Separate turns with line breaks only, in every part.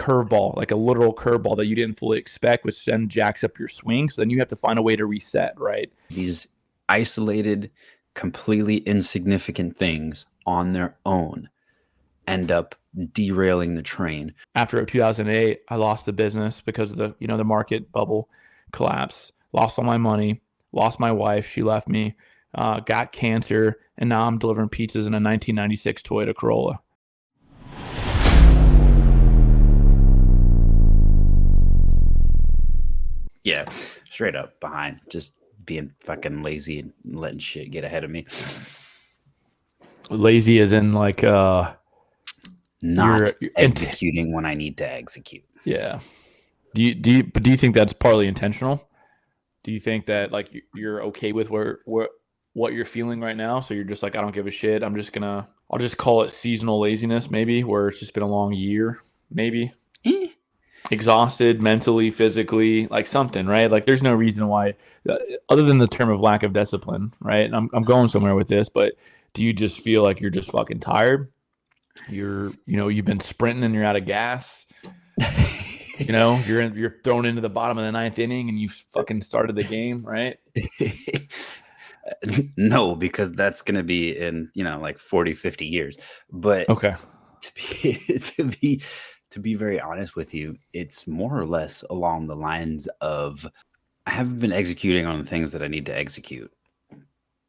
curveball, like a literal curveball that you didn't fully expect, which then jacks up your swing. So then you have to find a way to reset, right?
These isolated, completely insignificant things on their own end up derailing the train.
After 2008, I lost the business because of the market bubble collapse, lost all my money, lost my wife. She left me, got cancer, and now I'm delivering pizzas in a 1996 Toyota Corolla.
Yeah, straight up behind, just being fucking lazy and letting shit get ahead of me.
Lazy as in like
Not
you're
executing when I need to execute.
Yeah. Do you think that's partly intentional? Do you think that like you're okay with what you're feeling right now? So you're just like, I don't give a shit. I'll just call it seasonal laziness, maybe, where it's just been a long year, maybe. Exhausted mentally, physically, like something, right? Like there's no reason why, other than the term of lack of discipline, right? And I'm going somewhere with this, but do you just feel like you're just fucking tired? You've been sprinting and you're out of gas. You're thrown into the bottom of the ninth inning and you fucking started the game, right?
No, because that's going to be in, like 40, 50 years. But
okay,
to be very honest with you, it's more or less along the lines of I haven't been executing on the things that I need to execute.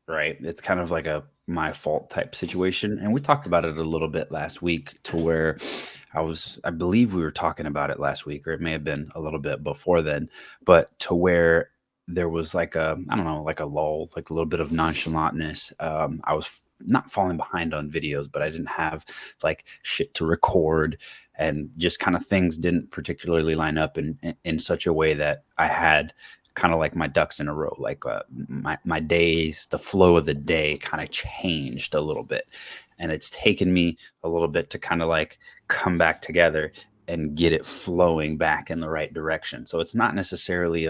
Right. It's kind of like a my fault type situation. And we talked about it a little bit last week to where I believe we were talking about it last week, or it may have been a little bit before then, but to where there was like I don't know, like a lull, like a little bit of nonchalantness. I was not falling behind on videos, but I didn't have like shit to record, and just kind of things didn't particularly line up in such a way that I had kind of like my ducks in a row. Like my days, the flow of the day kind of changed a little bit, and it's taken me a little bit to kind of like come back together and get it flowing back in the right direction. So it's not necessarily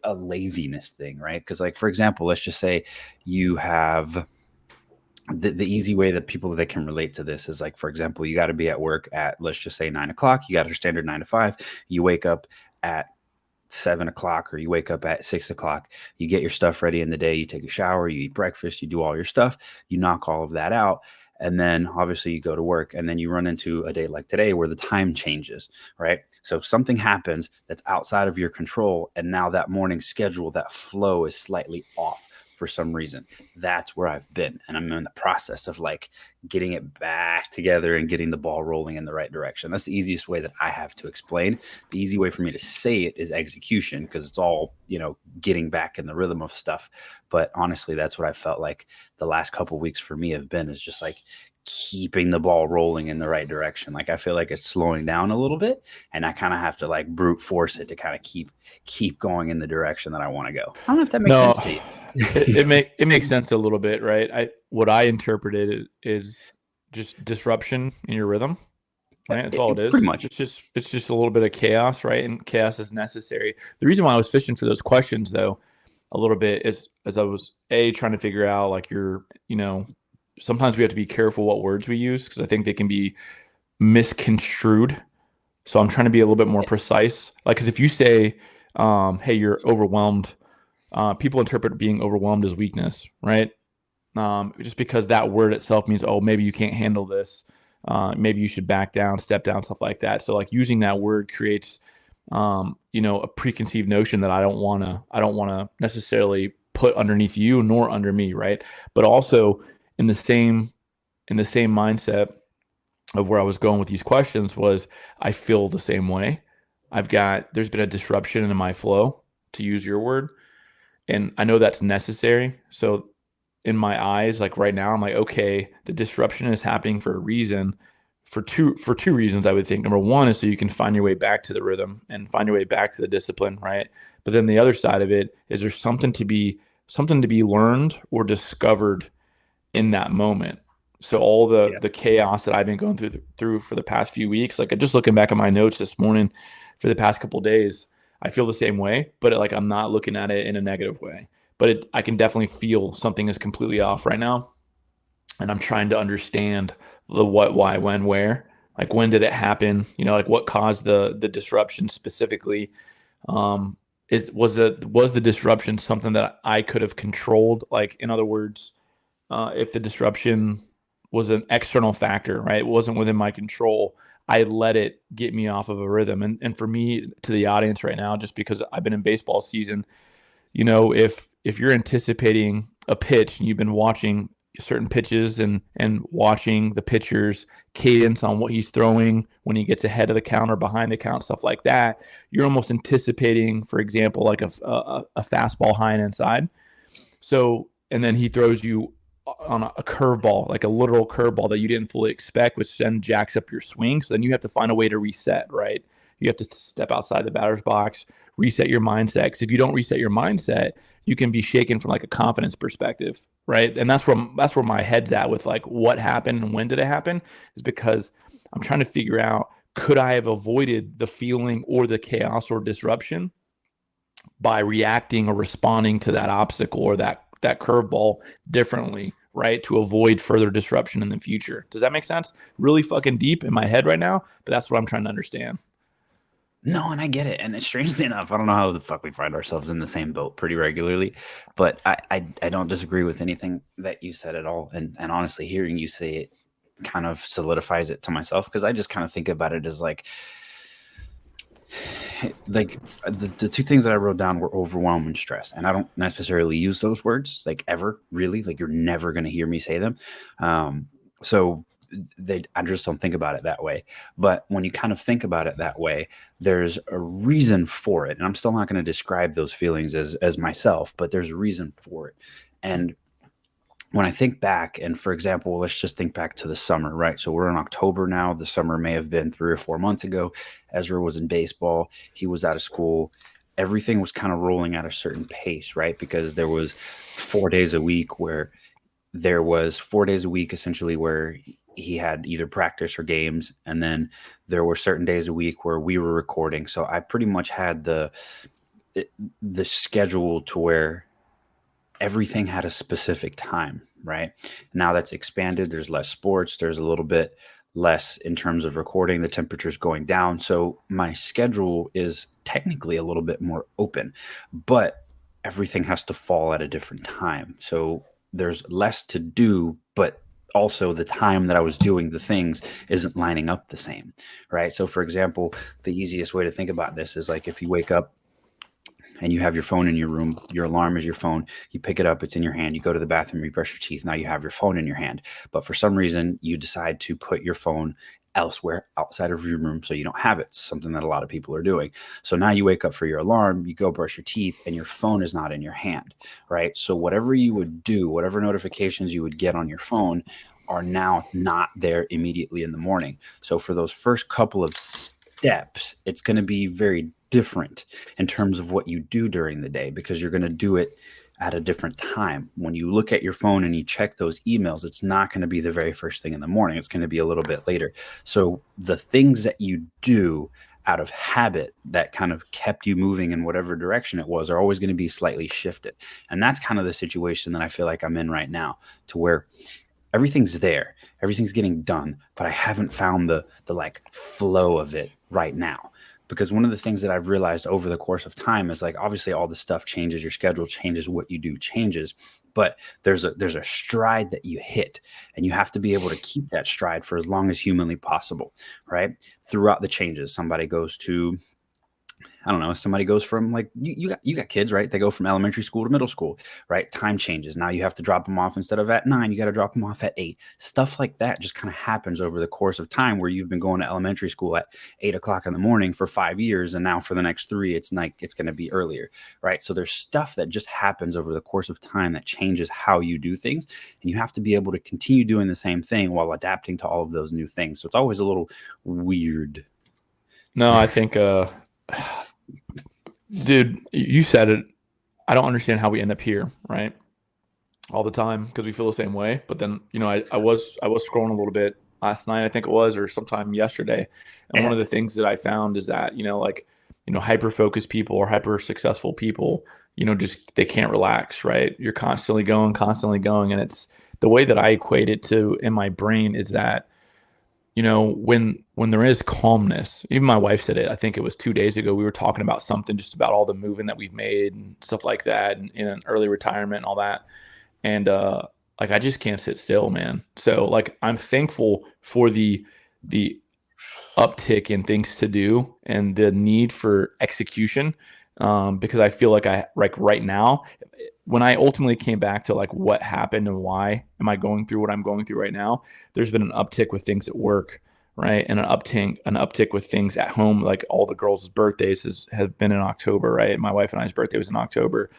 a laziness thing, right? Because like, for example, let's just say you have the easy way that people that can relate to this is like, for example, you got to be at work at, let's just say 9 o'clock. You got your standard 9 to 5. You wake up at 7 o'clock, or you wake up at 6 o'clock. You get your stuff ready in the day. You take a shower, you eat breakfast, you do all your stuff, you knock all of that out. And then obviously you go to work, and then you run into a day like today where the time changes, right? So something happens that's outside of your control. And now that morning schedule, that flow is slightly off for some reason. That's where I've been. And I'm in the process of like getting it back together and getting the ball rolling in the right direction. That's the easiest way that I have to explain. The easy way for me to say it is execution, because it's all, getting back in the rhythm of stuff. But honestly, that's what I felt like the last couple of weeks for me have been, is just like keeping the ball rolling in the right direction. Like I feel like it's slowing down a little bit, and I kind of have to like brute force it to kind of keep going in the direction that I want to go. I don't know if that makes sense to you.
it makes sense a little bit, right? What I interpreted is just disruption in your rhythm, right? That's all it is.
Pretty much.
It's just a little bit of chaos, right? And chaos is necessary. The reason why I was fishing for those questions, though, a little bit is as I was trying to figure out like sometimes we have to be careful what words we use, because I think they can be misconstrued. So I'm trying to be a little bit more precise. Like, because if you say, hey, you're overwhelmed, people interpret being overwhelmed as weakness, right? Just because that word itself means, oh, maybe you can't handle this. Maybe you should back down, step down, stuff like that. So like using that word creates, a preconceived notion that I don't want to necessarily put underneath you nor under me, right? But also in the same mindset of where I was going with these questions was, I feel the same way. There's been a disruption in my flow, to use your word. And I know that's necessary. So in my eyes, like right now, I'm like, okay, the disruption is happening for a reason, for two reasons, I would think. Number one is so you can find your way back to the rhythm and find your way back to the discipline, right? But then the other side of it is there's something to be learned or discovered in that moment. So all the chaos that I've been going through for the past few weeks, like just looking back at my notes this morning for the past couple of days, I feel the same way, but like I'm not looking at it in a negative way. But I can definitely feel something is completely off right now, and I'm trying to understand the what, why, when, where, Like when did it happen? Like what caused the disruption specifically? Um, was the disruption something that I could have controlled? Like in other words, if the disruption was an external factor, right? It wasn't within my control. I let it get me off of a rhythm. And for me, to the audience right now, just because I've been in baseball season, if you're anticipating a pitch and you've been watching certain pitches and watching the pitcher's cadence on what he's throwing when he gets ahead of the count or behind the count, stuff like that, you're almost anticipating, for example, like a fastball high and inside. So, and then he throws you on a curveball, like a literal curveball that you didn't fully expect, which then jacks up your swing. So then you have to find a way to reset, right? You have to step outside the batter's box, reset your mindset. Because if you don't reset your mindset, you can be shaken from like a confidence perspective, right? And that's where my head's at with like what happened and when did it happen, is because I'm trying to figure out, could I have avoided the feeling or the chaos or disruption by reacting or responding to that obstacle or that curveball differently, right? To avoid further disruption in the future. Does that make sense? Really fucking deep in my head right now, but that's what I'm trying to understand.
No, and I get it. And strangely enough, I don't know how the fuck we find ourselves in the same boat pretty regularly, but I don't disagree with anything that you said at all. And honestly, hearing you say it kind of solidifies it to myself, because I just kind of think about it as like the two things that I wrote down were overwhelm and stress. And I don't necessarily use those words like ever, really. Like you're never going to hear me say them. So I just don't think about it that way. But when you kind of think about it that way, there's a reason for it. And I'm still not going to describe those feelings as myself, but there's a reason for it. And when I think back, and for example, let's just think back to the summer, right? So we're in October now. The summer may have been 3 or 4 months ago. Ezra was in baseball. He was out of school. Everything was kind of rolling at a certain pace, right? Because there was 4 days a week where there was 4 days a week essentially where he had either practice or games. And then there were certain days a week where we were recording. So I pretty much had the schedule to where everything had a specific time, right? Now that's expanded. There's less sports. There's a little bit less in terms of recording. The temperature's going down. So my schedule is technically a little bit more open, but everything has to fall at a different time. So there's less to do, but also the time that I was doing the things isn't lining up the same, right? So for example, the easiest way to think about this is like if you wake up and you have your phone in your room, your alarm is your phone, you pick it up, it's in your hand, you go to the bathroom, you brush your teeth, now you have your phone in your hand. But for some reason, you decide to put your phone elsewhere outside of your room so you don't have it, something that a lot of people are doing. So now you wake up for your alarm, you go brush your teeth, and your phone is not in your hand, right? So whatever you would do, whatever notifications you would get on your phone are now not there immediately in the morning. So for those first couple of steps, it's going to be very different in terms of what you do during the day, because you're going to do it at a different time. When you look at your phone and you check those emails, it's not going to be the very first thing in the morning. It's going to be a little bit later. So the things that you do out of habit that kind of kept you moving in whatever direction it was are always going to be slightly shifted. And that's kind of the situation that I feel like I'm in right now, to where everything's there, everything's getting done, but I haven't found the like flow of it right now. Because one of the things that I've realized over the course of time is like, obviously all the stuff changes, your schedule changes, what you do changes, but there's a stride that you hit, and you have to be able to keep that stride for as long as humanly possible, right? Throughout the changes, somebody goes to, I don't know, somebody goes from like, you got kids, right? They go from elementary school to middle school, right? Time changes. Now you have to drop them off, instead of at 9, you got to drop them off at 8. Stuff like that just kind of happens over the course of time, where you've been going to elementary school at 8 o'clock in the morning for 5 years. And now for the next 3, it's like, it's going to be earlier, right? So there's stuff that just happens over the course of time that changes how you do things. And you have to be able to continue doing the same thing while adapting to all of those new things. So it's always a little weird.
No, I think, dude, you said it. I don't understand how we end up here, right? All the time, because we feel the same way. But then, I was scrolling a little bit last night, I think it was, or sometime yesterday. And one
Yeah.
of the things that I found is that, hyper focused people or hyper successful people, just they can't relax, right? You're constantly going. And it's the way that I equate it to in my brain is that, when there is calmness, even my wife said it. I think it was 2 days ago. We were talking about something just about all the moving that we've made and stuff like that, and in an early retirement and all that. And like I just can't sit still, man. So like I'm thankful for the uptick in things to do and the need for execution, because I feel like right now, when I ultimately came back to like what happened and why am I going through what I'm going through right now, there's been an uptick with things at work, right? And an uptick with things at home. Like all the girls' birthdays have been in October, right? My wife and I's birthday was in October.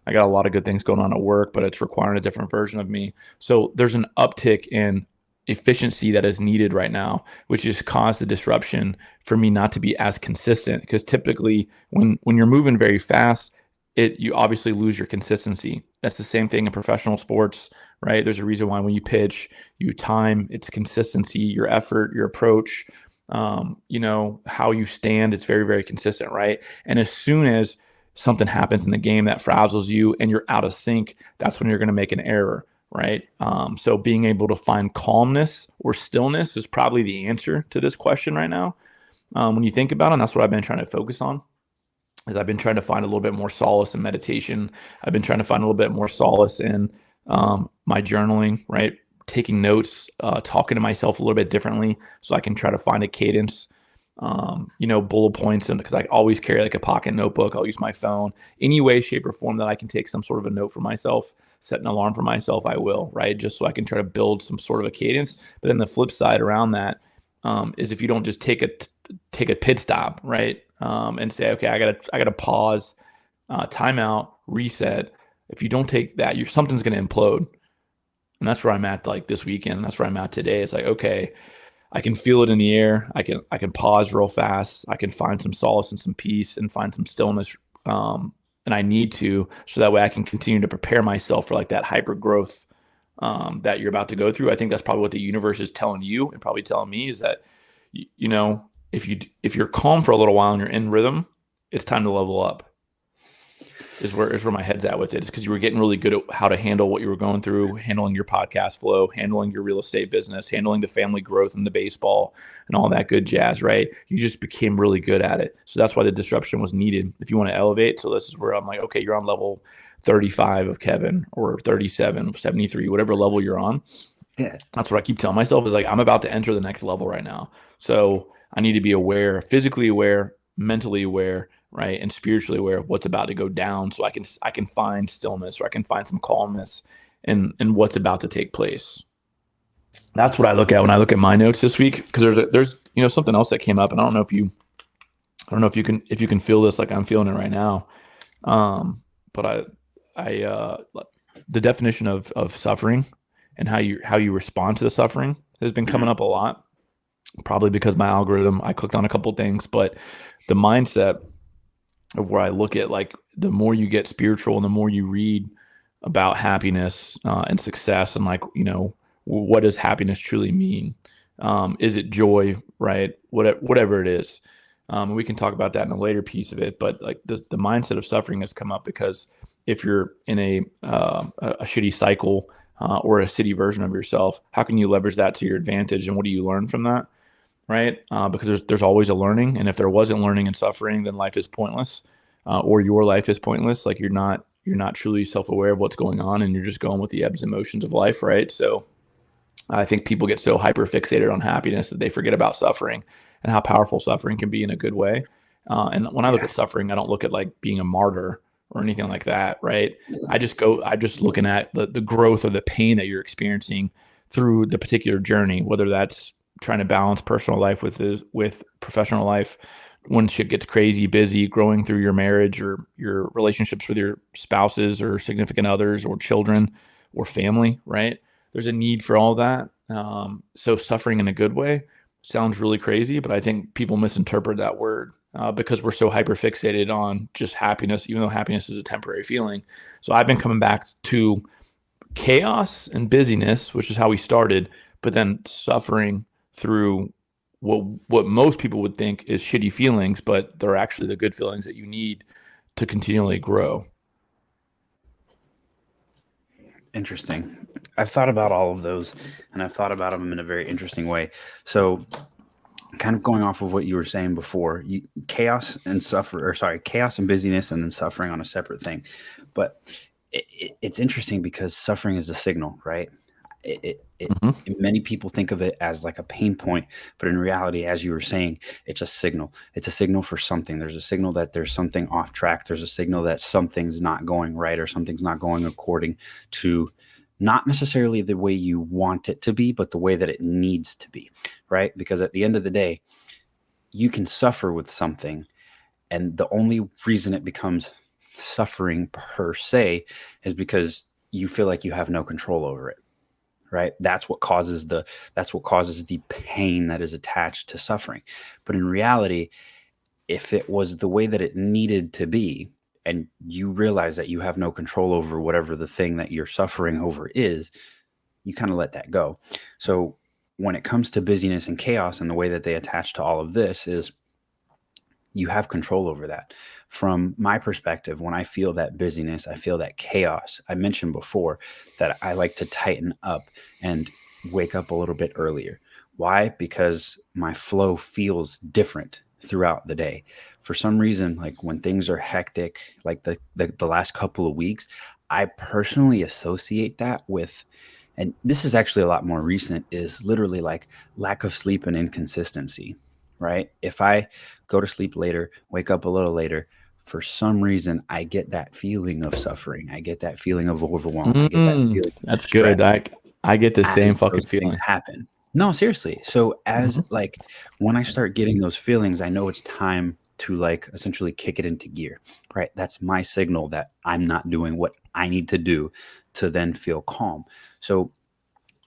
I got a lot of good things going on at work, but it's requiring a different version of me. So there's an uptick in efficiency that is needed right now, which has caused the disruption for me not to be as consistent. Because typically, when you're moving very fast, you obviously lose your consistency. That's the same thing in professional sports, right? There's a reason why when you pitch, you time, it's consistency, your effort, your approach, how you stand. It's very, very consistent, right? And as soon as something happens in the game that frazzles you and you're out of sync, that's when you're going to make an error, right? So being able to find calmness or stillness is probably the answer to this question right now. When you think about it, and that's what I've been trying to focus on. Is I've been trying to find a little bit more solace in meditation. I've been trying to find a little bit more solace in my journaling, right? Taking notes, talking to myself a little bit differently so I can try to find a cadence, bullet points. And because I always carry like a pocket notebook, I'll use my phone any way, shape, or form that I can take some sort of a note for myself, set an alarm for myself, I will, right? Just so I can try to build some sort of a cadence. But then the flip side around that is if you don't just take a pit stop, right? And say, okay, I gotta pause, timeout, reset. If you don't take that, something's gonna implode. And that's where I'm at like this weekend. That's where I'm at today. It's like, okay, I can feel it in the air. I can pause real fast. I can find some solace and some peace and find some stillness. And I need to, so that way I can continue to prepare myself for like that hyper growth that you're about to go through. I think that's probably what the universe is telling you and probably telling me is that, if you're calm for a little while and you're in rhythm, it's time to level up. Is where my head's at with it. Is because you were getting really good at how to handle what you were going through, handling your podcast flow, handling your real estate business, handling the family growth and the baseball and all that good jazz, right? You just became really good at it. So that's why the disruption was needed if you want to elevate. So this is where I'm like, okay, you're on level 35 of Kevin or 37, 73, whatever level you're on.
Yeah.
That's what I keep telling myself is like, I'm about to enter the next level right now. So I need to be aware, physically aware, mentally aware, right, and spiritually aware of what's about to go down, so I can find stillness or I can find some calmness in what's about to take place. That's what I look at when I look at my notes this week because there's something else that came up, and I don't know if you can feel this like I'm feeling it right now. But I the definition of suffering and how you respond to the suffering has been coming up a lot, probably because my algorithm, I clicked on a couple things, but the mindset of where I look at like the more you get spiritual and the more you read about happiness and success and like what does happiness truly mean? Is it joy, right? Whatever it is. We can talk about that in a later piece of it, but like the mindset of suffering has come up because if you're in a shitty cycle or a shitty version of yourself, how can you leverage that to your advantage and what do you learn from that? Right? Because there's always a learning, and if there wasn't learning and suffering, then life is pointless, or your life is pointless. Like you're not truly self aware of what's going on, and you're just going with the ebbs and motions of life, right? So I think people get so hyper fixated on happiness that they forget about suffering and how powerful suffering can be in a good way. And when I look
Yeah.
at suffering, I don't look at like being a martyr or anything like that, right? I'm just looking at the growth or the pain that you're experiencing through the particular journey, whether that's trying to balance personal life with professional life when shit gets crazy, busy, growing through your marriage or your relationships with your spouses or significant others or children or family, right? There's a need for all that. So suffering in a good way sounds really crazy, but I think people misinterpret that word because we're so hyper fixated on just happiness, even though happiness is a temporary feeling. So I've been coming back to chaos and busyness, which is how we started, but then suffering through what most people would think is shitty feelings, but they're actually the good feelings that you need to continually grow.
Interesting. I've thought about all of those, and I've thought about them in a very interesting way. So, kind of going off of what you were saying before, chaos and busyness, and then suffering on a separate thing. But it's interesting because suffering is a signal, right?
Mhm.
Many people think of it as like a pain point, but in reality, as you were saying, it's a signal. It's a signal for something. There's a signal that there's something off track. There's a signal that something's not going right or something's not going according to not necessarily the way you want it to be, but the way that it needs to be, right? Because at the end of the day, you can suffer with something, and the only reason it becomes suffering per se is because you feel like you have no control over it, right? That's what causes the pain that is attached to suffering. But in reality, if it was the way that it needed to be, and you realize that you have no control over whatever the thing that you're suffering over is, you kind of let that go. So when it comes to busyness and chaos, and the way that they attach to all of this is, you have control over that. From my perspective, when I feel that busyness, I feel that chaos. I mentioned before that I like to tighten up and wake up a little bit earlier. Why? Because my flow feels different throughout the day. For some reason, like when things are hectic, like the last couple of weeks, I personally associate that with, and this is actually a lot more recent, is literally like lack of sleep and inconsistency, right? If I go to sleep later, wake up a little later, for some reason, I get that feeling of suffering. I get that feeling of overwhelm. I get that feeling of
That's
stress
good. I get the
as
same fucking
those things
feeling.
happen. No, seriously. So as
Mhm.
like when I start getting those feelings, I know it's time to like essentially kick it into gear, right? That's my signal that I'm not doing what I need to do to then feel calm. So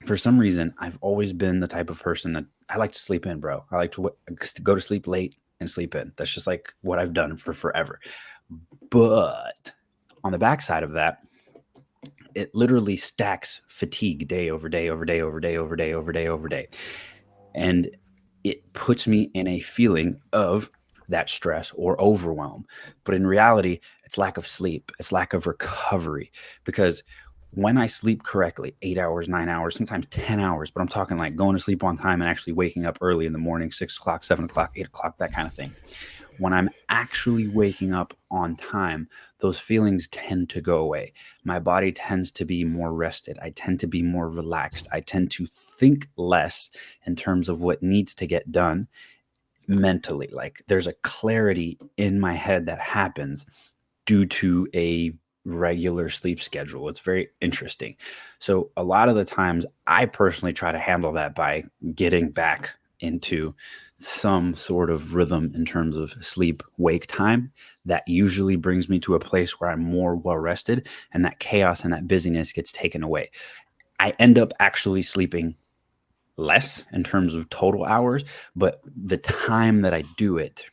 for some reason, I've always been the type of person that I like to sleep in, bro. I like to go to sleep late and sleep in. That's just like what I've done for forever. But on the backside of that, it literally stacks fatigue day over day over day over day over day over day over day. And it puts me in a feeling of that stress or overwhelm. But in reality, it's lack of sleep, it's lack of recovery. Because when I sleep correctly, 8 hours, 9 hours, sometimes 10 hours, but I'm talking like going to sleep on time and actually waking up early in the morning, 6 o'clock, 7 o'clock, 8 o'clock, that kind of thing. When I'm actually waking up on time, those feelings tend to go away. My body tends to be more rested. I tend to be more relaxed. I tend to think less in terms of what needs to get done mentally. Like there's a clarity in my head that happens due to a regular sleep schedule. It's very interesting. So, a lot of the times, I personally try to handle that by getting back into some sort of rhythm in terms of sleep wake time. That usually brings me to a place where I'm more well rested, and that chaos and that busyness gets taken away. I end up actually sleeping less in terms of total hours, but the time that I do it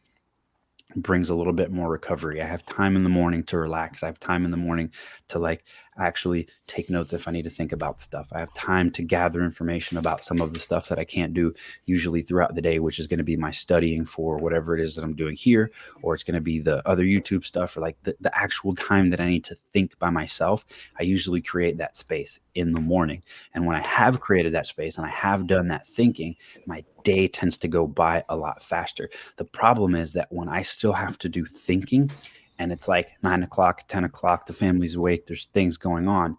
brings a little bit more recovery. I have time in the morning to relax. I have time in the morning to like actually take notes if I need to think about stuff. I have time to gather information about some of the stuff that I can't do usually throughout the day, which is going to be my studying for whatever it is that I'm doing here, or it's going to be the other YouTube stuff, or like the actual time that I need to think by myself. I usually create that space in the morning. And when I have created that space and I have done that thinking, my day tends to go by a lot faster. The problem is that when I still have to do thinking and it's like 9 o'clock, 10 o'clock, the family's awake, there's things going on,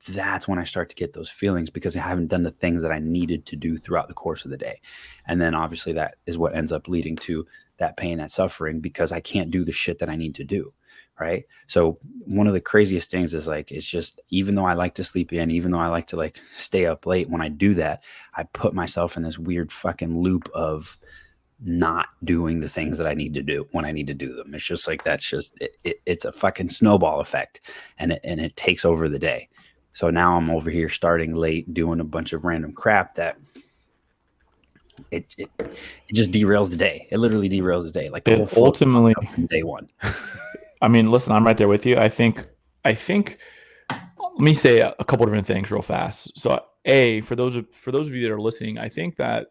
that's when I start to get those feelings because I haven't done the things that I needed to do throughout the course of the day. And then obviously that is what ends up leading to that pain, that suffering, because I can't do the shit that I need to do. Right. So one of the craziest things is like, it's just, even though I like to sleep in, even though I like to like stay up late, when I do that, I put myself in this weird fucking loop of not doing the things that I need to do when I need to do them. It's just like, that's just it's a fucking snowball effect, and it takes over the day. So now I'm over here starting late, doing a bunch of random crap that it just derails the day. It literally derails the day. Like the whole
It
flow
ultimately,
up from day one.
I mean, listen, I'm right there with you. I think let me say a couple different things real fast. So, for those of you that are listening, I think that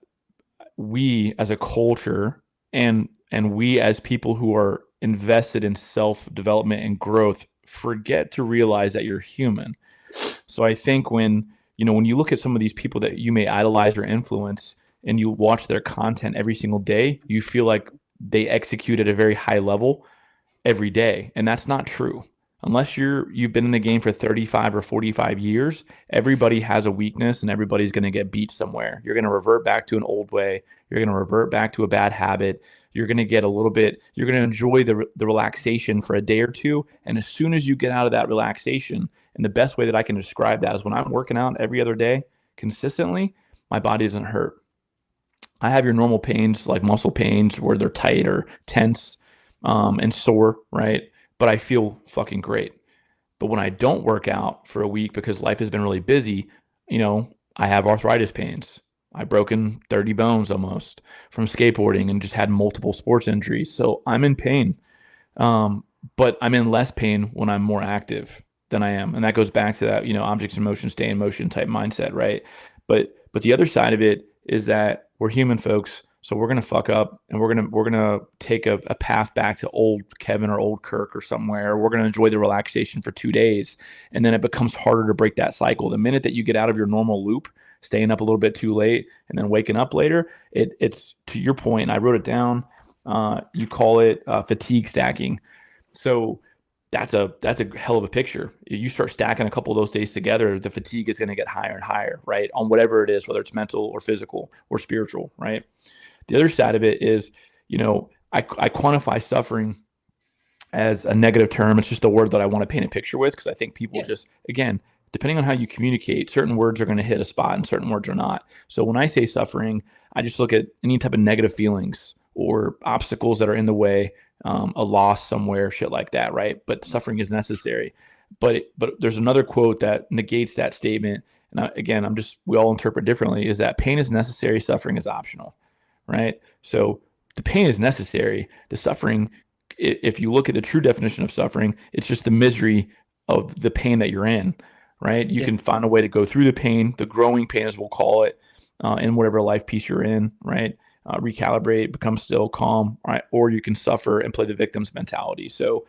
we as a culture and we as people who are invested in self development and growth forget to realize that you're human. So I think when you look at some of these people that you may idolize or influence and you watch their content every single day, you feel like they execute at a very high level every day, and that's not true. Unless you've been in the game for 35 or 45 years, everybody has a weakness and everybody's going to get beat somewhere. You're going to revert back to an old way. You're going to revert back to a bad habit. You're going to get a little bit, you're going to enjoy the relaxation for a day or two. And as soon as you get out of that relaxation, and the best way that I can describe that is when I'm working out every other day consistently, my body doesn't hurt. I have your normal pains, like muscle pains where they're tight or tense and sore, right? But I feel fucking great. But when I don't work out for a week because life has been really busy, I have arthritis pains. I've broken 30 bones almost from skateboarding and just had multiple sports injuries. So I'm in pain. Um, but I'm in less pain when I'm more active than I am. And that goes back to that, objects in motion, stay in motion type mindset, right? But the other side of it is that we're human folks. So we're gonna fuck up and we're gonna take a path back to old Kevin or old Kirk or somewhere. We're gonna enjoy the relaxation for 2 days. And then it becomes harder to break that cycle. The minute that you get out of your normal loop, staying up a little bit too late and then waking up later, it's to your point, and I wrote it down. You call it fatigue stacking. So that's a hell of a picture. You start stacking a couple of those days together, the fatigue is going to get higher and higher, right? On whatever it is, whether it's mental or physical or spiritual, right? The other side of it is, I quantify suffering as a negative term. It's just a word that I want to paint a picture with because I think people just, again, depending on how you communicate, certain words are going to hit a spot and certain words are not. So when I say suffering, I just look at any type of negative feelings or obstacles that are in the way, a loss somewhere, shit like that, right? But suffering is necessary. But there's another quote that negates that statement. And again, we all interpret differently. Is that pain is necessary, suffering is optional, right? So the pain is necessary. The suffering, if you look at the true definition of suffering, it's just the misery of the pain that you're in, right? You can find a way to go through the pain, the growing pain, as we'll call it, in whatever life piece you're in, right? Recalibrate, become still, calm, right? Or you can suffer and play the victim's mentality. So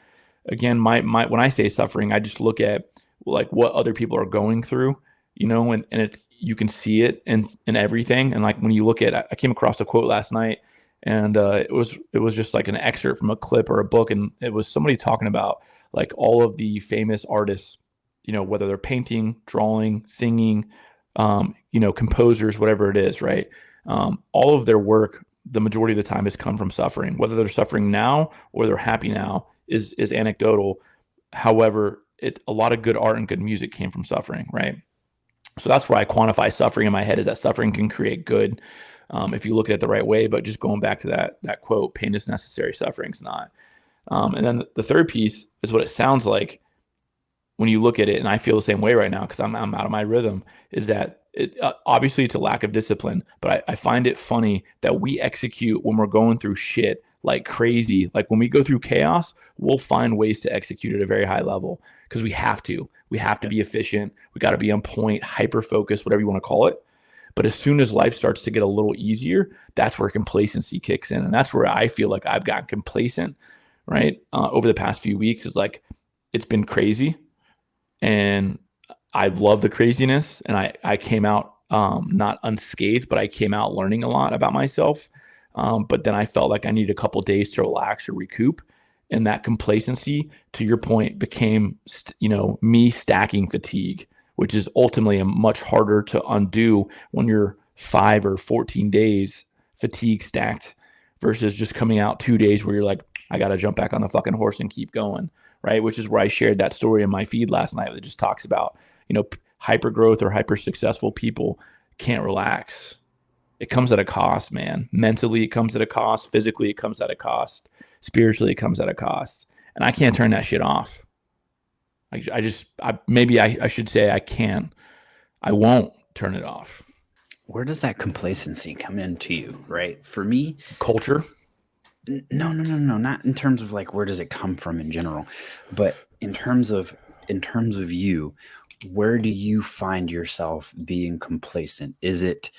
again, my when I say suffering, I just look at like what other people are going through, and you can see it in everything. And like when you look at, I came across a quote last night, and it was just like an excerpt from a clip or a book, and it was somebody talking about like all of the famous artists, whether they're painting, drawing, singing, composers, whatever it is, right? All of their work, the majority of the time, has come from suffering. Whether they're suffering now or they're happy now is anecdotal. However, a lot of good art and good music came from suffering, right? So that's where I quantify suffering in my head, is that suffering can create good, if you look at it the right way. But just going back to that quote, pain is necessary, suffering's not. And then the third piece is what it sounds like when you look at it, and I feel the same way right now because I'm out of my rhythm, is that obviously it's a lack of discipline, but I find it funny that we execute when we're going through shit like crazy. Like when we go through chaos, we'll find ways to execute at a very high level because we have to. We have to be efficient. We got to be on point, hyper focused, whatever you want to call it. But as soon as life starts to get a little easier, that's where complacency kicks in. And that's where I feel like I've gotten complacent, right? Over the past few weeks is like, it's been crazy. And I love the craziness. And I came out not unscathed, but I came out learning a lot about myself. But then I felt like I needed a couple days to relax or recoup. And that complacency, to your point, became, me stacking fatigue, which is ultimately a much harder to undo when you're 5 or 14 days fatigue stacked versus just coming out 2 days where you're like, I got to jump back on the fucking horse and keep going. Right. Which is where I shared that story in my feed last night that just talks about, hyper growth or hyper successful people can't relax. It comes at a cost, man. Mentally, it comes at a cost. Physically, it comes at a cost. Spiritually, it comes at a cost. And I can't turn that shit off. I should say I can. I won't turn it off.
Where does that complacency come into you, right? For me,
culture.
No, not in terms of like where does it come from in general, but in terms of you, where do you find yourself being complacent? Is it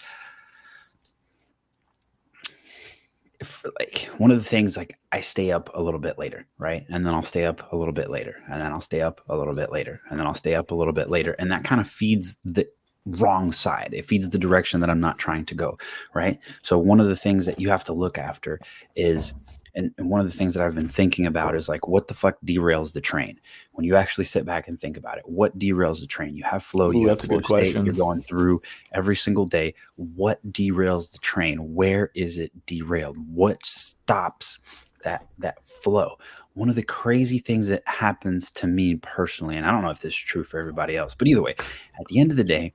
like one of the things, like I stay up a little bit later, right? And then I'll stay up a little bit later, and then I'll stay up a little bit later, and then I'll stay up a little bit later. And that kind of feeds the wrong side. It feeds the direction that I'm not trying to go, right? So one of the things that you have to look after is, and one of the things that I've been thinking about is like, what the fuck derails the train? When you actually sit back and think about it, what derails the train? You have flow,
Ooh,
you have
that's a
flow
good
state, you're
question.
going through every single day. What derails the train? Where is it derailed? What stops that flow? One of the crazy things that happens to me personally, and I don't know if this is true for everybody else, but either way, at the end of the day,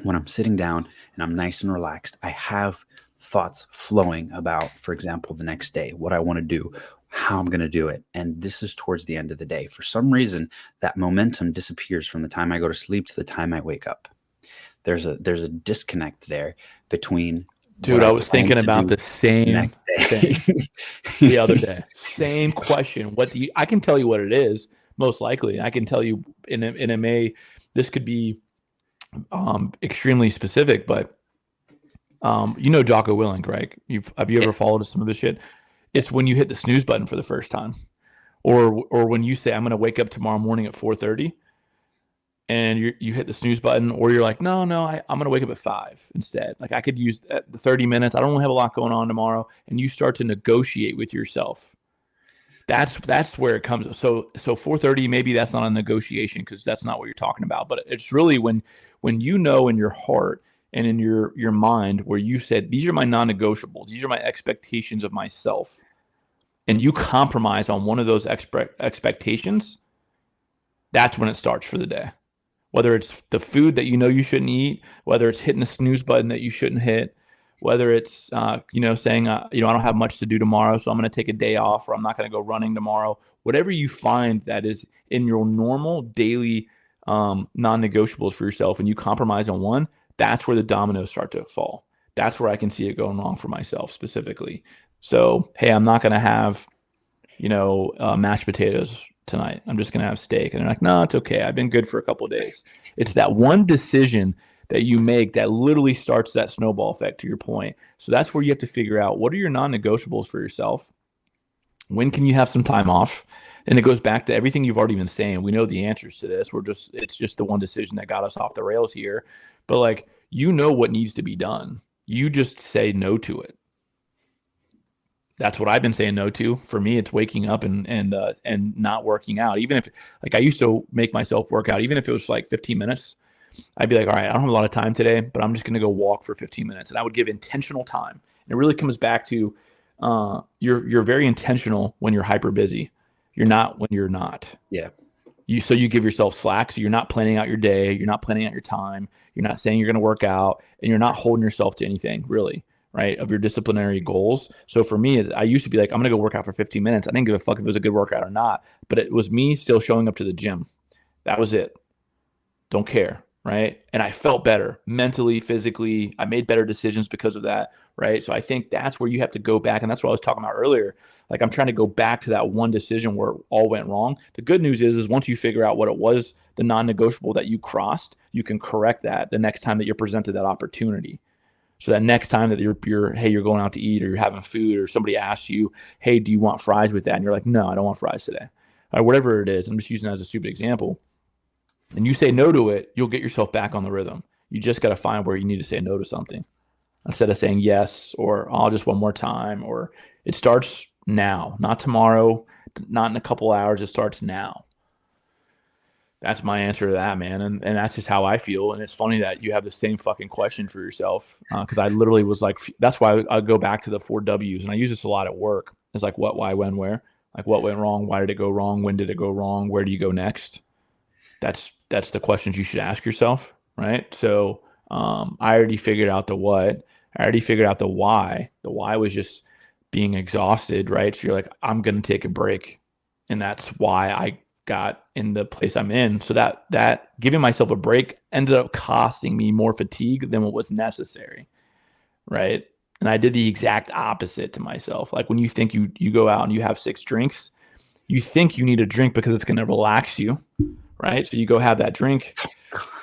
when I'm sitting down and I'm nice and relaxed, I have thoughts flowing about, for example, the next day, what I want to do, how I'm going to do it. And this is towards the end of the day. For some reason, that momentum disappears from the time I go to sleep to the time I wake up. There's a disconnect there between what
Dude,
I
I was
plan
thinking
to
about
do
the
the
same
next
thing the other
day.
day. Same question. What do you, I can tell you what it is, most likely. I can tell you in a may, this could be extremely specific, but you know Jocko Willink, right? Have you
Yeah.
ever followed some of this shit? It's when you hit the snooze button for the first time, or when you say I'm going to wake up tomorrow morning at 4:30, and you hit the snooze button, or you're like, no, I'm going to wake up at 5 instead. Like I could use the 30 minutes. I don't really have a lot going on tomorrow, and you start to negotiate with yourself. That's where it comes. So 4:30, maybe that's not a negotiation because that's not what you're talking about. But it's really when you know in your heart and in your mind where you said these are my non-negotiables, these are my expectations of myself, and you compromise on one of those expectations, that's when it starts for the day. Whether it's the food that you know you shouldn't eat, whether it's hitting the snooze button that you shouldn't hit, whether it's saying I don't have much to do tomorrow, so I'm going to take a day off, or I'm not going to go running tomorrow. Whatever you find that is in your normal daily non-negotiables for yourself, and you compromise on one, that's where the dominoes start to fall. That's where I can see it going wrong for myself specifically. So hey, I'm not going to have mashed potatoes tonight. I'm just going to have steak. And they're like, no, it's okay. I've been good for a couple of days. It's that one decision that you make that literally starts that snowball effect to your point. So that's where you have to figure out what are your non-negotiables for yourself? When can you have some time off? And it goes back to everything you've already been saying. We know the answers to this. It's just the one decision that got us off the rails here. But like, you know what needs to be done. You just say no to it. That's what I've been saying no to. For me, it's waking up and not working out. Even if like I used to make myself work out, even if it was like 15 minutes, I'd be like, all right, I don't have a lot of time today, but I'm just going to go walk for 15 minutes, and I would give intentional time. And it really comes back to you're very intentional when you're hyper busy. You're not when you're not.
Yeah.
You give yourself slack. So you're not planning out your day. You're not planning out your time. You're not saying you're going to work out, and you're not holding yourself to anything really, right? Of your disciplinary goals. So for me, I used to be like, I'm going to go work out for 15 minutes. I didn't give a fuck if it was a good workout or not, but it was me still showing up to the gym. That was it. Don't care. Right. And I felt better mentally, physically. I made better decisions because of that. Right. So I think that's where you have to go back. And that's what I was talking about earlier. Like I'm trying to go back to that one decision where it all went wrong. The good news is once you figure out what it was, the non-negotiable that you crossed, you can correct that the next time that you're presented that opportunity. So that next time that you're going out to eat or you're having food or somebody asks you, hey, do you want fries with that? And you're like, no, I don't want fries today. Or whatever it is. I'm just using that as a stupid example. And you say no to it, you'll get yourself back on the rhythm. You just got to find where you need to say no to something instead of saying yes or I'll just one more time. Or it starts now, not tomorrow, not in a couple hours. It starts now. That's my answer to that, man. And that's just how I feel. And it's funny that you have the same fucking question for yourself. Because I literally was like, that's why I go back to the 4 W's. And I use this a lot at work. It's like what, why, when, where. Like what went wrong? Why did it go wrong? When did it go wrong? Where do you go next? That's the questions you should ask yourself, right? So I already figured out the what. I already figured out the why. The why was just being exhausted, right? So you're like, I'm gonna take a break, and that's why I got in the place I'm in. So that giving myself a break ended up costing me more fatigue than what was necessary, right? And I did the exact opposite to myself. Like when you think you go out and you have 6 drinks, you think you need a drink because it's gonna relax you, right? So you go have that drink.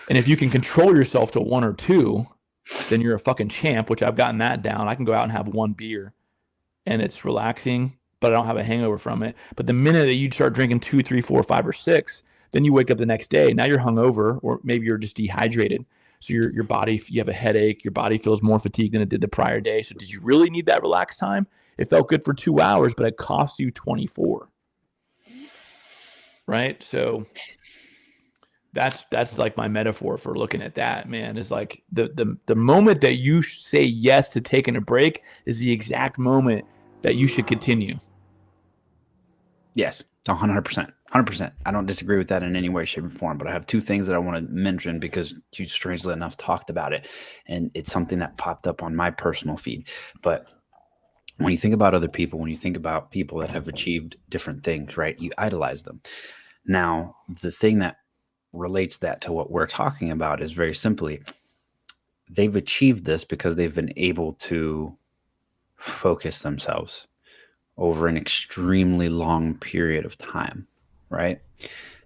And if you can control yourself to 1 or 2, then you're a fucking champ, which I've gotten that down. I can go out and have 1 beer and it's relaxing, but I don't have a hangover from it. But the minute that you start drinking 2, 3, 4, 5, or 6, then you wake up the next day. Now you're hungover, or maybe you're just dehydrated. So your body, you have a headache. Your body feels more fatigued than it did the prior day. So did you really need that relaxed time? It felt good for 2 hours, but it cost you 24. Right. So that's like my metaphor for looking at that, man, is like the moment that you say yes to taking a break is the exact moment that you should continue.
Yes, 100%. 100%. I don't disagree with that in any way, shape, or form, but I have two things that I want to mention because you strangely enough talked about it. And it's something that popped up on my personal feed. But when you think about other people, when you think about people that have achieved different things, right, you idolize them. Now, the thing that relates that to what we're talking about is very simply they've achieved this because they've been able to focus themselves over an extremely long period of time, right?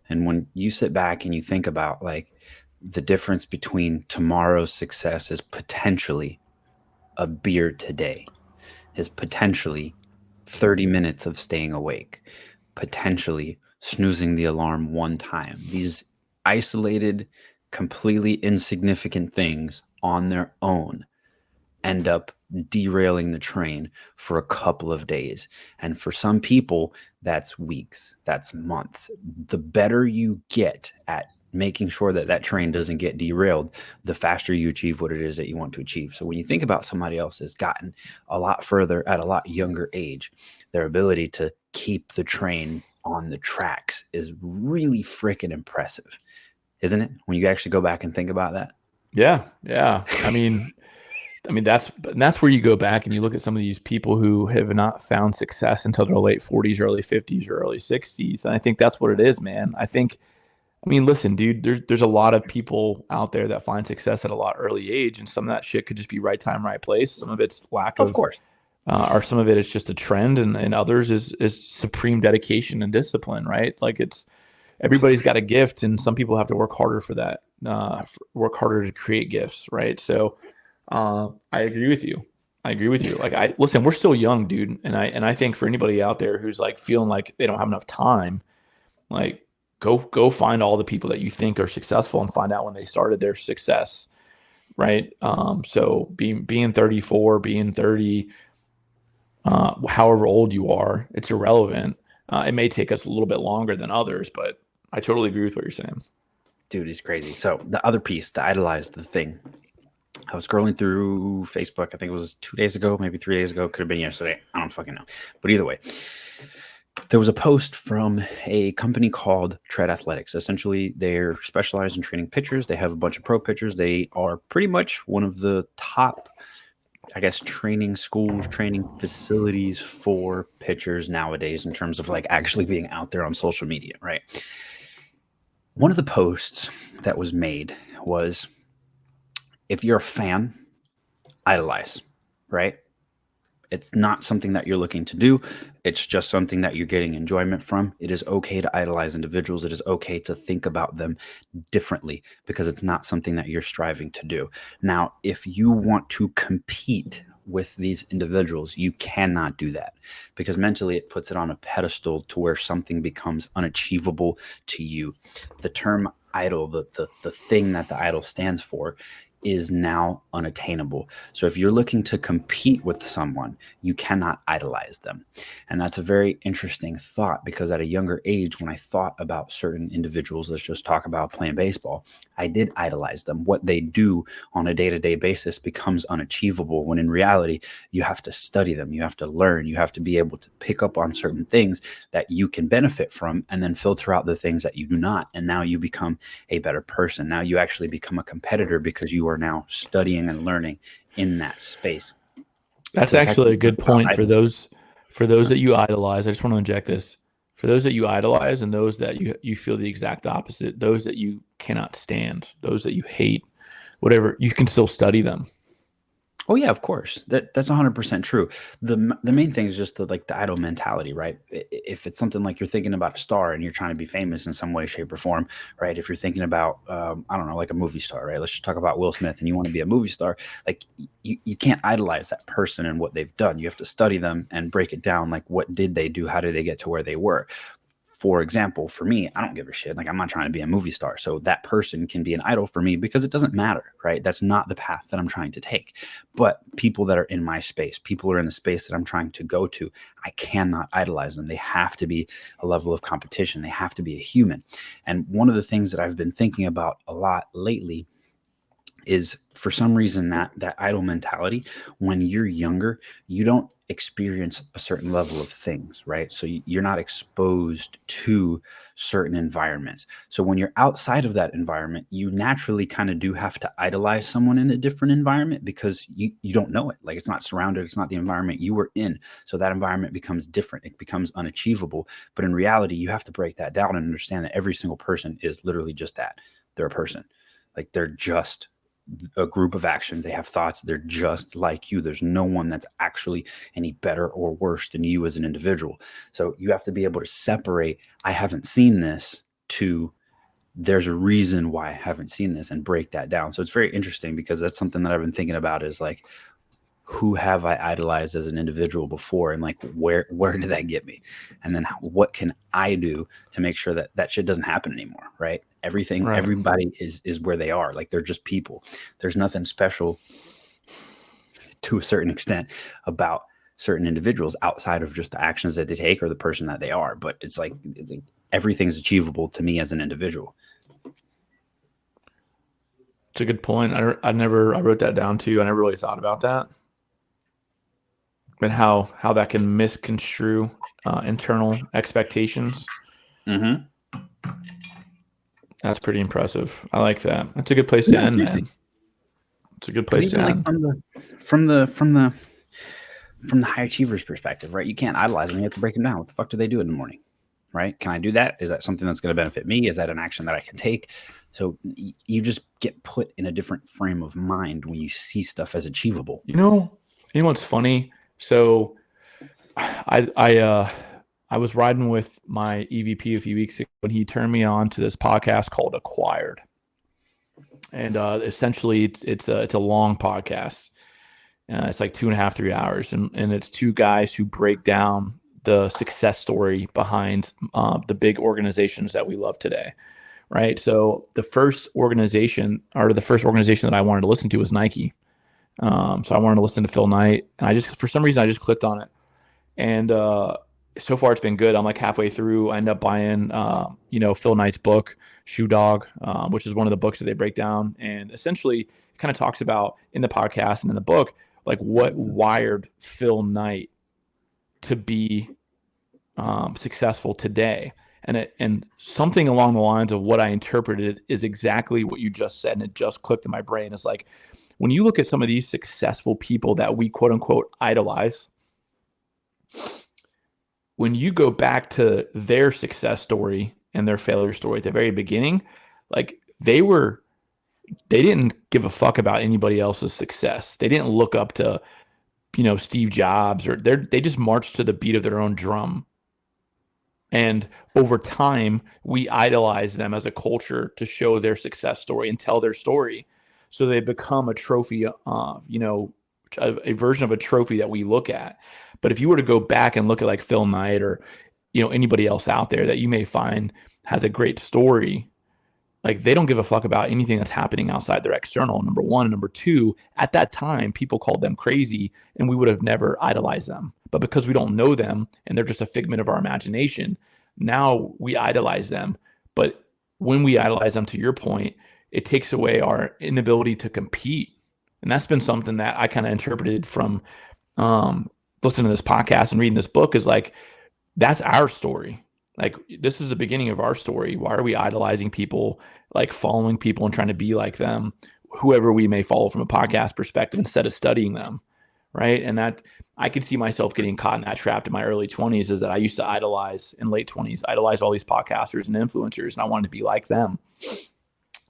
And when you sit back and you think about like the difference between tomorrow's success is potentially a beer today, is potentially 30 minutes of staying awake, potentially snoozing the alarm one time. These isolated, completely insignificant things on their own end up derailing the train for a couple of days. And for some people, that's weeks, that's months. The better you get at making sure that that train doesn't get derailed, the faster you achieve what it is that you want to achieve. So when you think about somebody else that's gotten a lot further at a lot younger age, their ability to keep the train on the tracks is really freaking impressive, isn't it? When you actually go back and think about that.
Yeah, yeah. I mean that's where you go back and you look at some of these people who have not found success until their late 40s, early 50s, or early 60s. And I think that's what it is, man. I mean, listen, dude, there's a lot of people out there that find success at a lot early age, and some of that shit could just be right time, right place. Some of it's lack
Of
of,
course.
or some of it is just a trend, and others is supreme dedication and discipline, right? Like it's everybody's got a gift, and some people have to work harder for that, work harder to create gifts, right? So, I agree with you. I agree with you. Like I listen, we're still young, dude, and I think for anybody out there who's like feeling like they don't have enough time, like go find all the people that you think are successful and find out when they started their success, right? So being 34, being 30, however old you are, it's irrelevant. It may take us a little bit longer than others, but I totally agree with what you're saying.
Dude, it's crazy. So the other piece, the idolized the thing. I was scrolling through Facebook. I think it was 2 days ago, maybe 3 days ago. Could have been yesterday. I don't fucking know. But either way, there was a post from a company called Tread Athletics. Essentially, they're specialized in training pitchers. They have a bunch of pro pitchers. They are pretty much one of the top, I guess, training schools, training facilities for pitchers nowadays in terms of like actually being out there on social media, right? One of the posts that was made was if you're a fan, idolize, right? It's not something that you're looking to do. It's just something that you're getting enjoyment from. It is okay to idolize individuals. It is okay to think about them differently because it's not something that you're striving to do. Now, if you want to compete with these individuals, you cannot do that because mentally it puts it on a pedestal to where something becomes unachievable to you. The term idol, the thing that the idol stands for, is now unattainable. So if you're looking to compete with someone, you cannot idolize them. And that's a very interesting thought because at a younger age, when I thought about certain individuals, let's just talk about playing baseball, I did idolize them. What they do on a day-to-day basis becomes unachievable when in reality, you have to study them, you have to learn, you have to be able to pick up on certain things that you can benefit from and then filter out the things that you do not. And now you become a better person. Now you actually become a competitor because you are now studying and learning in that space.
That's
So the fact that
actually
you
a
talk
good
about
point for
idols,
those
sure.
that you idolize. I just want to inject this. For those that you idolize and those that you feel the exact opposite, those that you cannot stand, those that you hate, whatever, you can still study them.
Oh yeah, of course. That's 100% true. The main thing is just the idol mentality, right? If it's something like you're thinking about a star and you're trying to be famous in some way, shape, or form, right? If you're thinking about I don't know, like a movie star, right? Let's just talk about Will Smith, and you want to be a movie star, like you can't idolize that person and what they've done. You have to study them and break it down. Like, what did they do? How did they get to where they were? For example, for me, I don't give a shit. Like, I'm not trying to be a movie star. So that person can be an idol for me because it doesn't matter, right? That's not the path that I'm trying to take. But people that are in my space, people are in the space that I'm trying to go to, I cannot idolize them. They have to be a level of competition. They have to be a human. And one of the things that I've been thinking about a lot lately is, for some reason, that idol mentality, when you're younger, you don't experience a certain level of things, right? So you're not exposed to certain environments. So when you're outside of that environment, you naturally kind of do have to idolize someone in a different environment because you don't know it. Like, it's not surrounded, it's not the environment you were in. So that environment becomes different. It becomes unachievable. But in reality, you have to break that down and understand that every single person is literally just that. They're a person. Like, they're just a group of actions. They have thoughts. They're just like you. There's no one that's actually any better or worse than you as an individual. So you have to be able to separate, I haven't seen this, to there's a reason why I haven't seen this, and break that down. So it's very interesting because that's something that I've been thinking about, is like, who have I idolized as an individual before, and like where did that get me, and then what can I do to make sure that that shit doesn't happen anymore, right?
Right.
Everybody is where they are. Like, they're just people. There's nothing special, to a certain extent, about certain individuals outside of just the actions that they take or the person that they are. But it's like everything's achievable to me as an individual.
It's a good point. I wrote that down too. I never really thought about that, and how that can misconstrue internal expectations.
Mm-hmm.
That's pretty impressive. I like that. That's a good place to
Yeah,
end,
seriously.
man. It's a good
Because
place to
even like
end.
from the high achievers perspective, right? You can't idolize them. You have to break them down. What the fuck do they do in the morning, right? Can I do that? Is that something that's going to benefit me? Is that an action that I can take? So you just get put in a different frame of mind when you see stuff as achievable.
You know what's funny? So I I uh I was riding with my EVP a few weeks ago, and he turned me on to this podcast called Acquired. And essentially it's a long podcast. It's like 2.5, 3 hours, and it's two guys who break down the success story behind the big organizations that we love today, right? So the first organization that I wanted to listen to was Nike. So I wanted to listen to Phil Knight, and for some reason, I just clicked on it, and so far it's been good. I'm like halfway through. I end up buying, Phil Knight's book, Shoe Dog, which is one of the books that they break down, and essentially it kind of talks about in the podcast and in the book, like what wired Phil Knight to be successful today. And something along the lines of what I interpreted is exactly what you just said, and it just clicked in my brain. It's like, when you look at some of these successful people that we quote unquote idolize, when you go back to their success story and their failure story at the very beginning, like they didn't give a fuck about anybody else's success. They didn't look up to, Steve Jobs, or they just marched to the beat of their own drum. And over time, we idolize them as a culture to show their success story and tell their story. So they become a trophy, a version of a trophy that we look at. But if you were to go back and look at like Phil Knight, or, anybody else out there that you may find has a great story, like, they don't give a fuck about anything that's happening outside their external, number one. And number two, at that time, people called them crazy, and we would have never idolized them. But because we don't know them and they're just a figment of our imagination, now we idolize them. But when we idolize them, to your point, it takes away our inability to compete. And that's been something that I kind of interpreted from listening to this podcast and reading this book, is like, that's our story. Like, this is the beginning of our story. Why are we idolizing people, like following people and trying to be like them, whoever we may follow from a podcast perspective, instead of studying them, right? And that, I could see myself getting caught in that trap in my early 20s, is that I used to idolize, in late 20s, idolize all these podcasters and influencers, and I wanted to be like them.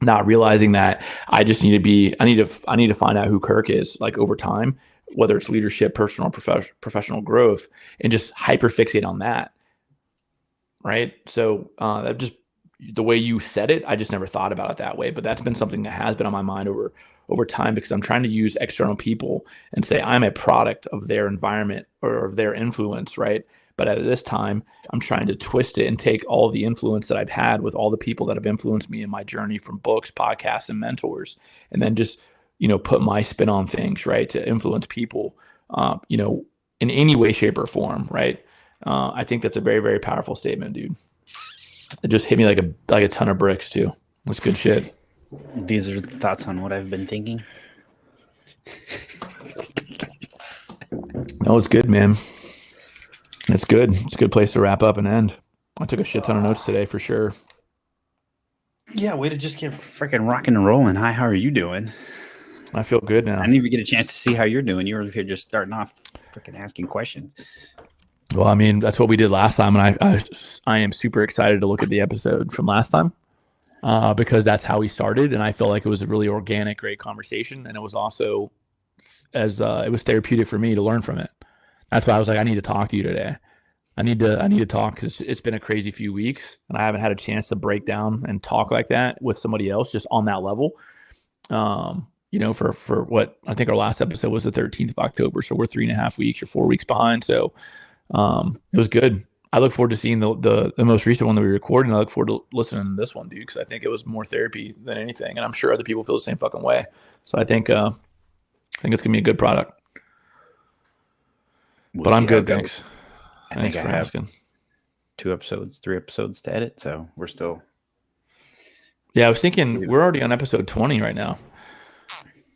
not realizing that I just need to be, I need to find out who Kirk is like over time, whether it's leadership, personal, professional growth, and just hyper fixate on that. Right. So that just the way you said it, I just never thought about it that way. But that's been something that has been on my mind over time because I'm trying to use external people and say I'm a product of their environment or of their influence, right? But at this time, I'm trying to twist it and take all the influence that I've had with all the people that have influenced me in my journey from books, podcasts, and mentors, and then just put my spin on things, right, to influence people, in any way, shape, or form, right? I think that's a very, very powerful statement, dude. It just hit me like a ton of bricks too. That's good shit.
These are thoughts on what I've been thinking.
No, it's good, man. It's good. It's a good place to wrap up and end. I took a shit ton of notes today for sure.
Yeah, way to just get freaking rocking and rolling. Hi, how are you doing?
I feel good now.
I didn't even get a chance to see how you're doing. You were here just starting off freaking asking questions.
Well, I mean, that's what we did last time, and I am super excited to look at the episode from last time because that's how we started, and I felt like it was a really organic, great conversation, and it was also it was therapeutic for me to learn from it. That's why I was like, I need to talk to you today. I need to talk because it's been a crazy few weeks, and I haven't had a chance to break down and talk like that with somebody else just on that level. For what I think our last episode was the 13th of October, so we're 3.5 weeks or 4 weeks behind. So it was good. I look forward to seeing the most recent one that we recorded, and I look forward to listening to this one, dude, because I think it was more therapy than anything, and I'm sure other people feel the same fucking way. So I think it's gonna be a good product. But I'm good, thanks.
I think I have asking. 3 episodes to edit, so we're still.
Yeah, I was thinking we're already on episode 20 right now.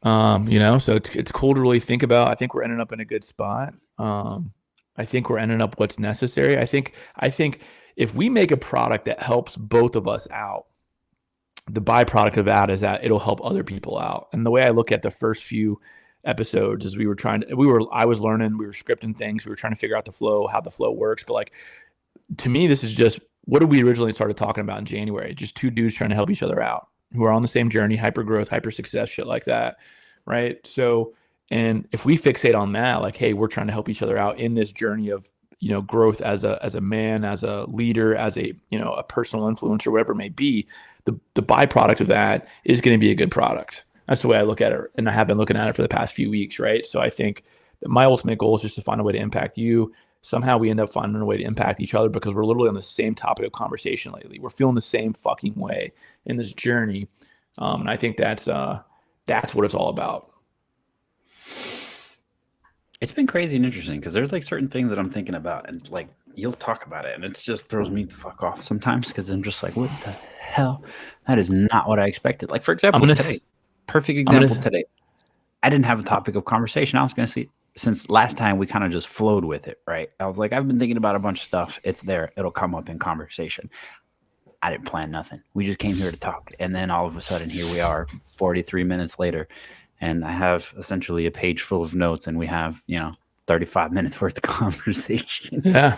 So it's cool to really think about. I think we're ending up in a good spot. I think we're ending up what's necessary. I think if we make a product that helps both of us out, the byproduct of that is that it'll help other people out. And the way I look at the first few episodes is I was learning, we were scripting things, we were trying to figure out the flow, how the flow works. But like, to me, this is just, what did we originally started talking about in January? Just two dudes trying to help each other out who are on the same journey, hyper growth, hyper success, shit like that. Right. So, and if we fixate on that, like, hey, we're trying to help each other out in this journey of, growth as a man, as a leader, as a personal influencer, whatever it may be, the byproduct of that is going to be a good product. That's the way I look at it. And I have been looking at it for the past few weeks. Right. So I think that my ultimate goal is just to find a way to impact you. Somehow we end up finding a way to impact each other because we're literally on the same topic of conversation lately. We're feeling the same fucking way in this journey. And I think that's what it's all about.
It's been crazy and interesting because there's like certain things that I'm thinking about, and like you'll talk about it, and it just throws me the fuck off sometimes because I'm just like, what the hell? That is not what I expected. Like, for example, today, perfect example today. I didn't have a topic of conversation. I was going to see, since last time we kind of just flowed with it, right? I was like, I've been thinking about a bunch of stuff. It's there. It'll come up in conversation. I didn't plan nothing. We just came here to talk. And then all of a sudden, here we are 43 minutes later. And I have essentially a page full of notes, and we have, 35 minutes worth of conversation.
Yeah.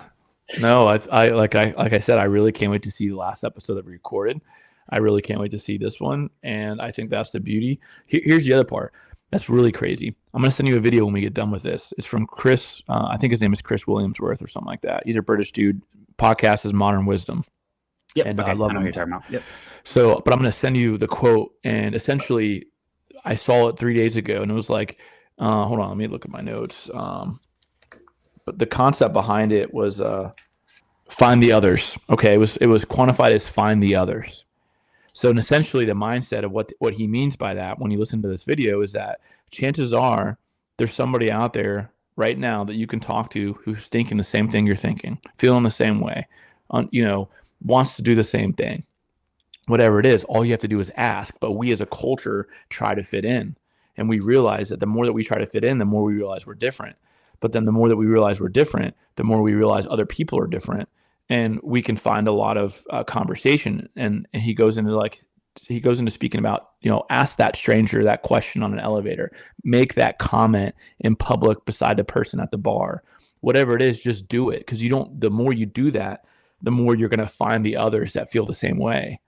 No, like I said, I really can't wait to see the last episode that we recorded. I really can't wait to see this one. And I think that's the beauty. Here's the other part. That's really crazy. I'm going to send you a video when we get done with this. It's from Chris. I think his name is Chris Williamsworth or something like that. He's a British dude. Podcast is Modern Wisdom.
Yep.
And
okay.
I love
I know
him.
what you're talking about. Yep.
So, but I'm going to send you the quote. And essentially, I saw it 3 days ago, and it was like, hold on, let me look at my notes. But the concept behind it was find the others. Okay, it was quantified as find the others. So, and essentially, the mindset of what he means by that, when you listen to this video, is that chances are there's somebody out there right now that you can talk to who's thinking the same thing you're thinking, feeling the same way, wants to do the same thing. Whatever it is, all you have to do is ask. But we as a culture try to fit in. And we realize that the more that we try to fit in, the more we realize we're different. But then the more that we realize we're different, the more we realize other people are different. And we can find a lot of conversation. And he goes into speaking about, ask that stranger that question on an elevator, make that comment in public beside the person at the bar, whatever it is, just do it. Because the more you do that, the more you're going to find the others that feel the same way.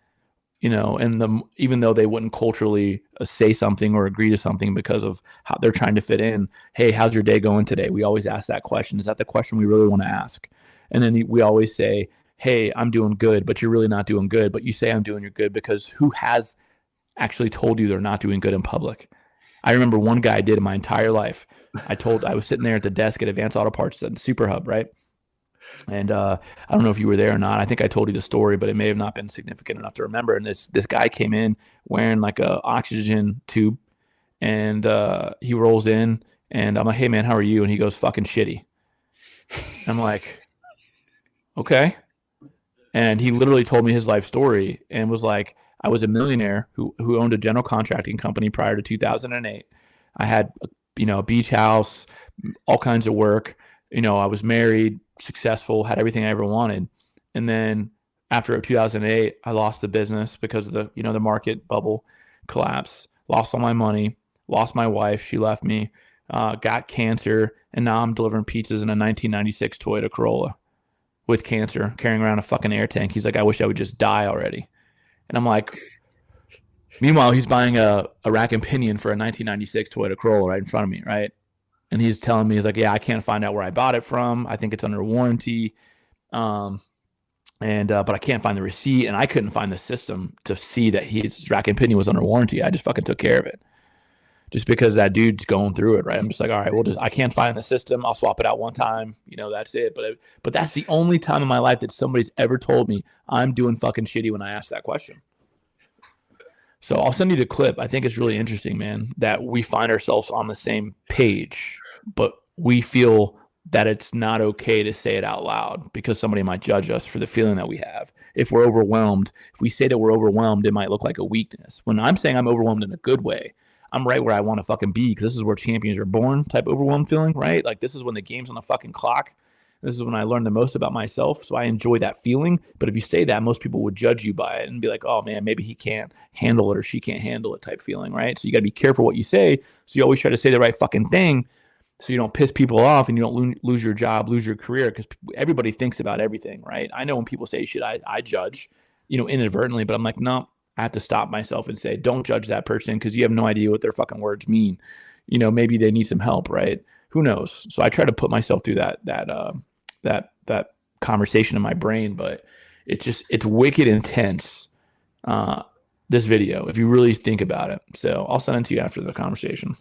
and even though they wouldn't culturally say something or agree to something because of how they're trying to fit in. Hey, how's your day going today? We always ask that question. Is that the question we really want to ask? And then we always say, hey, I'm doing good, but you're really not doing good. But you say I'm doing your good because who has actually told you they're not doing good in public? I remember one guy I did in my entire life. I was sitting there at the desk at Advanced Auto Parts at Super Hub, right? And I don't know if you were there or not. I think I told you the story, but it may have not been significant enough to remember. And this guy came in wearing like a oxygen tube, and he rolls in, and I'm like, "Hey man, how are you?" And he goes, "Fucking shitty." I'm like, "Okay." And he literally told me his life story and was like, "I was a millionaire who owned a general contracting company prior to 2008. I had a beach house, all kinds of work. I was married, successful, had everything I ever wanted. And then after 2008, I lost the business because of the market bubble collapse, lost all my money, lost my wife. She left me, got cancer. And now I'm delivering pizzas in a 1996 Toyota Corolla with cancer, carrying around a fucking air tank. He's like, I wish I would just die already. And I'm like, meanwhile, he's buying a rack and pinion for a 1996 Toyota Corolla right in front of me, right? And he's telling me, he's like, yeah, I can't find out where I bought it from. I think it's under warranty. Um, but I can't find the receipt, and I couldn't find the system to see that his rack and pinion was under warranty. I just fucking took care of it. Just because that dude's going through it, right? I'm just like, all right, I can't find the system. I'll swap it out one time. That's it. But that's the only time in my life that somebody's ever told me I'm doing fucking shitty when I ask that question. So I'll send you the clip. I think it's really interesting, man, that we find ourselves on the same page, but we feel that it's not okay to say it out loud because somebody might judge us for the feeling that we have. If we're overwhelmed, if we say that we're overwhelmed, it might look like a weakness. When I'm saying I'm overwhelmed in a good way, I'm right where I want to fucking be because this is where champions are born type overwhelmed feeling, right? Like this is when the game's on the fucking clock. This is when I learned the most about myself. So I enjoy that feeling. But if you say that, most people would judge you by it and be like, oh man, maybe he can't handle it or she can't handle it type feeling, right? So you got to be careful what you say. So you always try to say the right fucking thing so you don't piss people off and you don't lose your job, lose your career because everybody thinks about everything, right? I know when people say shit, I judge, inadvertently, but I'm like, no, I have to stop myself and say, don't judge that person because you have no idea what their fucking words mean. Maybe they need some help, right? Who knows? So I try to put myself through that conversation in my brain, but it's wicked intense. This video, if you really think about it. So I'll send it to you after the conversation.